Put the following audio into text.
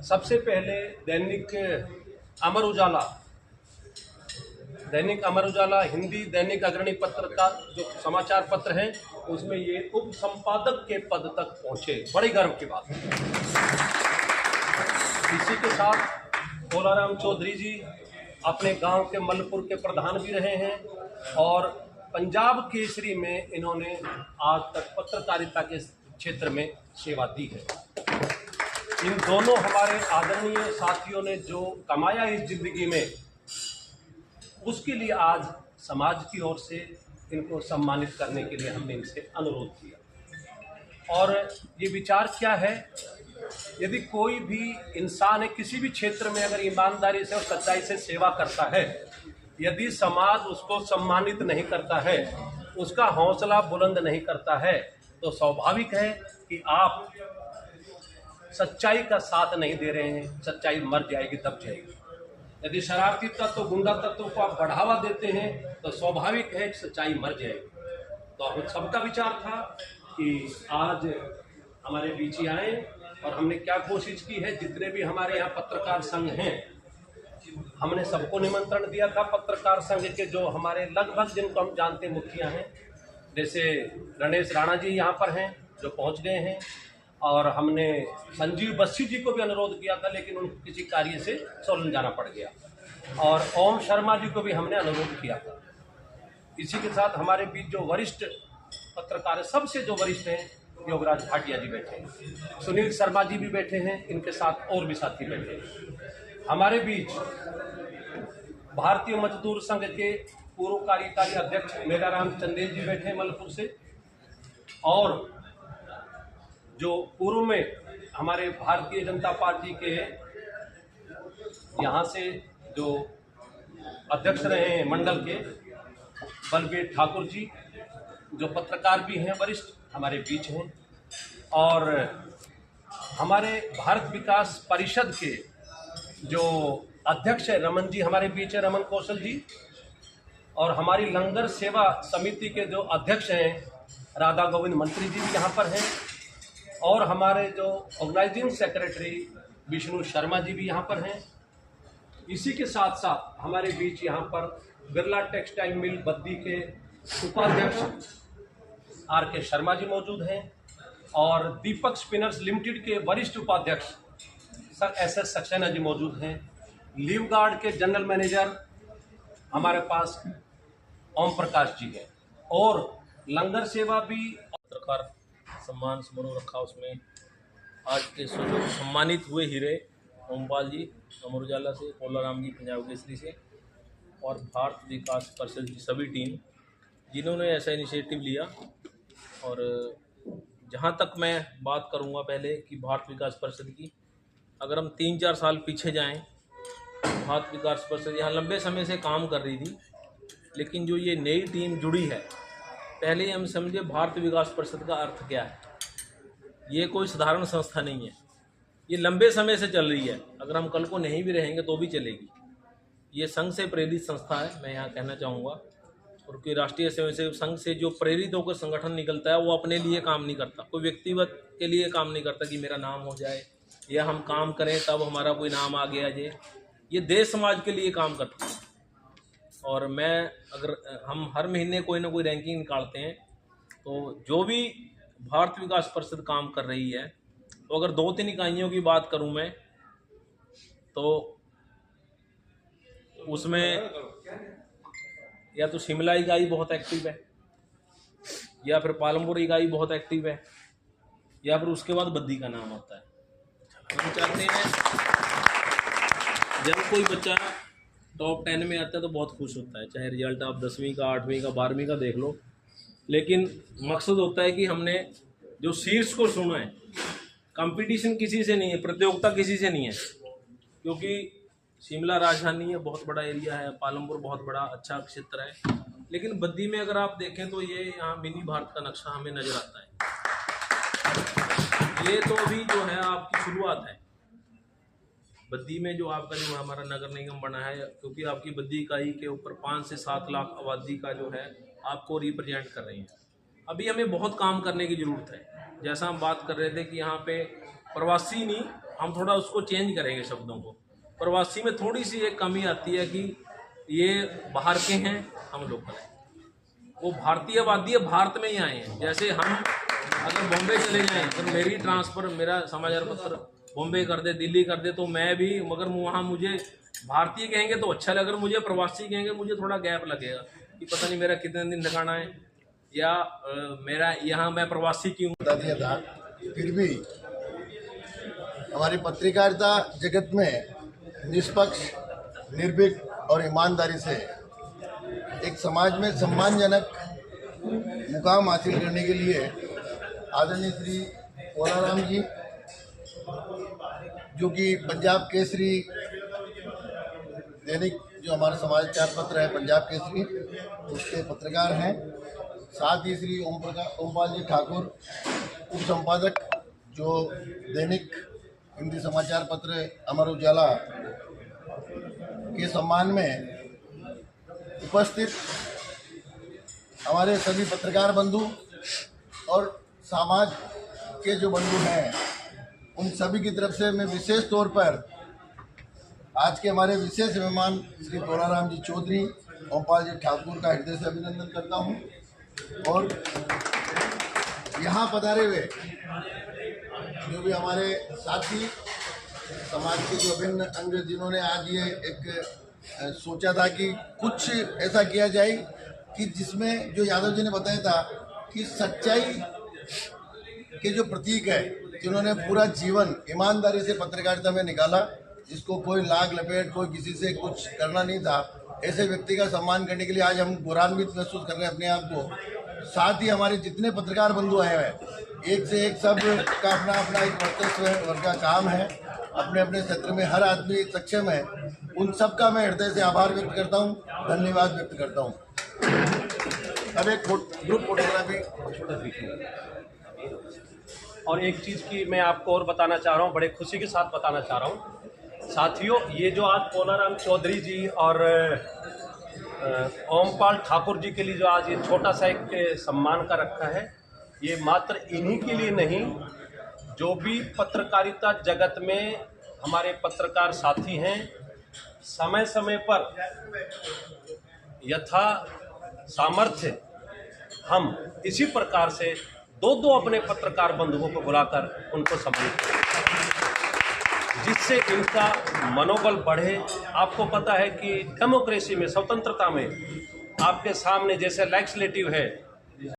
सबसे पहले दैनिक अमर उजाला हिंदी दैनिक अग्रणी पत्र का जो समाचार पत्र है उसमें ये उप संपादक के पद तक पहुंचे, बड़ी गर्व की बात है। इसी के साथ कोलाराम चौधरी जी अपने गांव के मलपुर के प्रधान भी रहे हैं और पंजाब केसरी में इन्होंने आज तक पत्रकारिता के क्षेत्र में सेवा दी है। इन दोनों हमारे आदरणीय साथियों ने जो कमाया इस जिंदगी में, उसके लिए आज समाज की ओर से इनको सम्मानित करने के लिए हमने इनसे अनुरोध किया। और ये विचार क्या है, यदि कोई भी इंसान है किसी भी क्षेत्र में अगर ईमानदारी से और सच्चाई से सेवा करता है, यदि समाज उसको सम्मानित नहीं करता है, उसका हौसला बुलंद नहीं करता है, तो स्वाभाविक है कि आप सच्चाई का साथ नहीं दे रहे हैं। सच्चाई मर जाएगी, दब जाएगी। यदि शरारती तत्व गुंडा तत्वों को आप बढ़ावा देते हैं तो स्वाभाविक है कि सच्चाई मर जाएगी। तो हम सबका विचार था कि आज हमारे बीच ही आए और हमने क्या कोशिश की है, जितने भी हमारे यहाँ पत्रकार संघ हैं हमने सबको निमंत्रण दिया था। पत्रकार संघ के जो हमारे लगभग जिनको हम जानते मुखिया हैं, जैसे गणेश राणा जी यहाँ पर हैं जो पहुँच गए हैं, और हमने संजीव बस्सी जी को भी अनुरोध किया था लेकिन उनको किसी कार्य से सोलन जाना पड़ गया, और ओम शर्मा जी को भी हमने अनुरोध किया था। इसी के साथ हमारे बीच जो वरिष्ठ पत्रकार है, सबसे जो वरिष्ठ हैं, योगराज भाटिया जी बैठे हैं, सुनील शर्मा जी भी बैठे हैं, इनके साथ और भी साथी बैठे हैं। हमारे बीच भारतीय मजदूर संघ के पूर्व कार्यकारी अध्यक्ष मेघाराम चंदेल जी बैठे हैं मलपुर से, और जो पूर्व में हमारे भारतीय जनता पार्टी के यहाँ से जो अध्यक्ष रहे हैं मंडल के, बलबीर ठाकुर जी, जो पत्रकार भी हैं वरिष्ठ, हमारे बीच हैं। और हमारे भारत विकास परिषद के जो अध्यक्ष है रमन जी हमारे बीच है, रमन कौशल जी। और हमारी लंगर सेवा समिति के जो अध्यक्ष हैं राधा गोविंद मंत्री जी भी यहाँ पर हैं, और हमारे जो ऑर्गेनाइजिंग सेक्रेटरी विष्णु शर्मा जी भी यहाँ पर हैं। इसी के साथ साथ हमारे बीच यहाँ पर बिरला टेक्सटाइल मिल बद्दी के उपाध्यक्ष आर के शर्मा जी मौजूद हैं, और दीपक स्पिनर्स लिमिटेड के वरिष्ठ उपाध्यक्ष सर SS सक्सेना जी मौजूद हैं। लीव गार्ड के जनरल मैनेजर हमारे पास ओम प्रकाश जी हैं, और लंगर सेवा भी पत्रकार सम्मान समारोह रखा। उसमें आज के जो सम्मानित हुए हीरे ओमपाल जी अमर उजाला से, कोलाराम जी पंजाब केसरी से, और भारत विकास परिषद की सभी टीम जिन्होंने ऐसा इनिशिएटिव लिया। और जहाँ तक मैं बात करूँगा पहले कि भारत विकास परिषद की, अगर हम 3-4 साल पीछे जाएं, भारत विकास परिषद यहाँ लंबे समय से काम कर रही थी, लेकिन जो ये नई टीम जुड़ी है, पहले हम समझे भारत विकास परिषद का अर्थ क्या है। ये कोई साधारण संस्था नहीं है, ये लंबे समय से चल रही है। अगर हम कल को नहीं भी रहेंगे तो भी चलेगी। ये संघ से प्रेरित संस्था है, मैं यहाँ कहना चाहूँगा। और कि राष्ट्रीय स्वयंसेवक संघ से जो प्रेरित होकर संगठन निकलता है, वो अपने लिए काम नहीं करता, कोई व्यक्तिगत के लिए काम नहीं करता कि मेरा नाम हो जाए या हम काम करें तब हमारा कोई नाम आगे आ जाए। ये देश समाज के लिए काम करता है। और अगर हम हर महीने कोई ना कोई रैंकिंग निकालते हैं, तो जो भी भारत विकास परिषद काम कर रही है, तो अगर 2-3 इकाइयों की बात करूं मैं, तो उसमें या तो शिमला इकाई बहुत एक्टिव है, या फिर पालमपुर इकाई बहुत एक्टिव है, या फिर उसके बाद बद्दी का नाम आता है। हम चाहते हैं जब कोई बच्चा टॉप 10 में आता है तो बहुत खुश होता है, चाहे रिजल्ट आप 10वीं का, 8वीं का, 12वीं का देख लो, लेकिन मकसद होता है कि हमने जो शीर्ष को सुना है। कंपटीशन किसी से नहीं है, प्रतियोगिता किसी से नहीं है, क्योंकि शिमला राजधानी है, बहुत बड़ा एरिया है, पालमपुर बहुत बड़ा अच्छा क्षेत्र है, लेकिन बद्दी में अगर आप देखें तो ये यहाँ मिनी भारत का नक्शा हमें नजर आता है। ये तो अभी जो है आपकी शुरुआत है। बद्दी में जो आपका जो हमारा नगर निगम बना है, क्योंकि आपकी बद्दी इकाई के ऊपर 5 से 7 लाख आबादी का जो है आपको रिप्रेजेंट कर रही है। अभी हमें बहुत काम करने की ज़रूरत है। जैसा हम बात कर रहे थे कि यहाँ पे प्रवासी नहीं, हम थोड़ा उसको चेंज करेंगे शब्दों को। प्रवासी में थोड़ी सी एक कमी आती है कि ये बाहर के हैं, हम लोकल हैं। वो भारतीयवादी भारत में ही आए हैं। जैसे हम अगर बॉम्बे चले जाएं तो मेरी ट्रांसफ़र, मेरा समाचार पत्र बॉम्बे कर दे, दिल्ली कर दे, तो मैं भी, मगर वहाँ मुझे भारतीय कहेंगे तो अच्छा लगेगा, मुझे प्रवासी कहेंगे मुझे थोड़ा गैप लगेगा कि पता नहीं मेरा कितने दिन ठिकाना है, या मेरा यहाँ मैं प्रवासी क्यों। बता दिया था, फिर भी हमारी पत्रकारिता जगत में निष्पक्ष, निर्भीक और ईमानदारी से एक समाज में सम्मानजनक मुकाम हासिल करने के लिए आदरणीय श्री कोलाराम जी, जो कि पंजाब केसरी दैनिक, जो हमारा समाचार पत्र है पंजाब केसरी, उसके पत्रकार हैं। साथ ही श्री ओमपाल जी ठाकुर, उप संपादक, जो दैनिक हिंदी समाचार पत्र अमर उजाला के सम्मान में उपस्थित हमारे सभी पत्रकार बंधु और समाज के जो बंधु हैं, उन सभी की तरफ से मैं विशेष तौर पर आज के हमारे विशेष मेहमान श्री कोलाराम जी चौधरी, ओमपाल जी ठाकुर का हृदय से अभिनंदन करता हूं। और यहाँ पधारे हुए जो भी हमारे साथी समाज के जो अभिन्न अंग, जिन्होंने आज ये एक सोचा था कि कुछ ऐसा किया जाए कि जिसमें, जो यादव जी ने बताया था कि सच्चाई के जो प्रतीक है, जिन्होंने पूरा जीवन ईमानदारी से पत्रकारिता में निकाला, जिसको कोई लाग लपेट, कोई किसी से कुछ करना नहीं था, ऐसे व्यक्ति का सम्मान करने के लिए आज हम गौरवान्वित महसूस कर रहे हैं अपने आप को। साथ ही हमारे जितने पत्रकार बंधु आए हैं, एक से एक सब का अपना अपना एक वर्चस्व है, वर्ग का काम है, अपने अपने क्षेत्र में हर आदमी सक्षम है। उन सब का मैं हृदय से आभार व्यक्त करता हूँ, धन्यवाद व्यक्त करता हूँ। अब एक ग्रुप फोटोग्राफी। और एक चीज़ की मैं आपको और बताना चाह रहा हूँ, बड़े खुशी के साथ बताना चाह रहा हूँ साथियों, ये जो आज कोलाराम चौधरी जी और ओमपाल ठाकुर जी के लिए जो आज ये छोटा सा एक सम्मान का रखा है, ये मात्र इन्हीं के लिए नहीं, जो भी पत्रकारिता जगत में हमारे पत्रकार साथी हैं, समय समय पर यथा सामर्थ्य हम इसी प्रकार से दो अपने पत्रकार बंधुओं को बुलाकर उनको सम्मानित करें, जिससे इनका मनोबल बढ़े। आपको पता है कि डेमोक्रेसी में, स्वतंत्रता में, आपके सामने जैसे लेजिस्लेटिव है,